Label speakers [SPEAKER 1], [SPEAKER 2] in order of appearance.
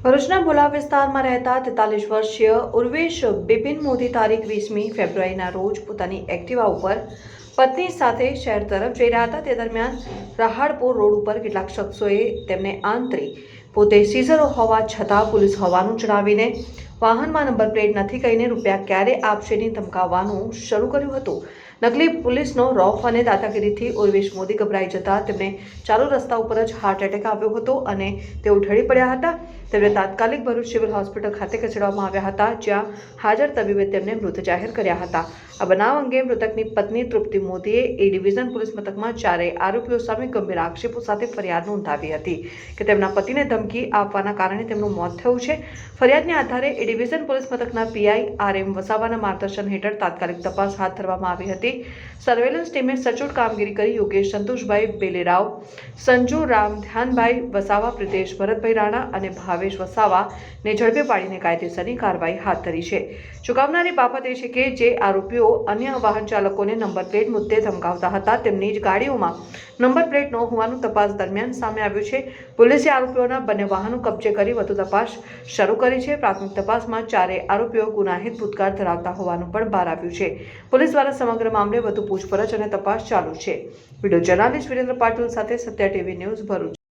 [SPEAKER 1] ભરૂચના ભોલા વિસ્તારમાં રહેતા 43 વર્ષીય ઉર્વેશ બિપિન મોદી તારીખ 20મી ફેબ્રુઆરીના રોજ પોતાની એક્ટિવા ઉપર પત્ની સાથે શહેર તરફ જઈ રહ્યા હતા। તે દરમિયાન રહાડપુર રોડ ઉપર કેટલાક શખ્સોએ તેમને આંતરી પોતે સીઝરો હોવા છતાં પોલીસ હોવાનું જણાવીને વાહનમાં નંબર પ્લેટ નથી કહીને રૂપિયા ક્યારે આપશેની ધમકાવવાનું શરૂ કર્યું હતું। નકલી પોલીસનો રોફ અને દાદાગીરીથી ઉર્વેશ મોદી ગભરાઈ જતા તેમને ચાલુ રસ્તા ઉપર જ હાર્ટ એટેક આવ્યો હતો અને તેઓ ઢળી પડ્યા હતા। તેમને તાત્કાલિક ભરૂચ સિવિલ હોસ્પિટલ ખાતે ખસેડવામાં આવ્યા હતા, જ્યાં હાજર તબીબે તેમને મૃત જાહેર કર્યા હતા। આ બનાવ અંગે મૃતકની પત્ની તૃપ્તિ મોદીએ એ ડિવિઝન પોલીસ મથકમાં ચારેય આરોપીઓ સામે ગંભીર આક્ષેપો સાથે ફરિયાદ નોંધાવી હતી કે તેમના પતિને ધમકી આપવાના કારણે તેમનું મોત થયું છે। ફરિયાદના આધારે એ ડિવિઝન પોલીસ મથકના પીઆઈ આર.એમ. વસાવાના માર્ગદર્શન હેઠળ તાત્કાલિક તપાસ હાથ ધરવામાં આવી હતી। સર્વેલન્સ ટીમે સચોટ કામગીરી કરી યોગેશ સંતોષભાઈ બેલેરાવ, સંજુ રામ ધ્યાનભાઈ વસાવા, પ્રિતેશ ભરતભાઈ રાણા અને ભાવેશ વસાવાને ઝડપી પાડીને કાયદેસરની કાર્યવાહી હાથ ધરી છે। ચોંકાવનારી બાબત એ છે કે જે આરોપીઓ અન્ય વાહન ચાલકોને નંબર પ્લેટ મુદ્દે ધમકાવતા હતા તેમની જ ગાડીઓમાં નંબર પ્લેટ ન હોવાનું તપાસ દરમિયાન સામે આવ્યું છે। પોલીસે આરોપીઓના બંને વાહનો કબજે કરી વધુ તપાસ શરૂ કરી છે। પ્રાથમિક તપાસમાં ચારેય આરોપીઓ ગુનાહિત ભૂતકાળ ધરાવતા હોવાનું પણ બહાર આવ્યું છે। પોલીસ દ્વારા સમગ્ર મામલે વધુ પૂછપરછ અને તપાસ ચાલુ છે। વિડીયો જર્નાલિસ્ટ વિરેન્દ્ર પાટીલ સાથે સત્યા ટીવી ન્યૂઝ ભરૂચ।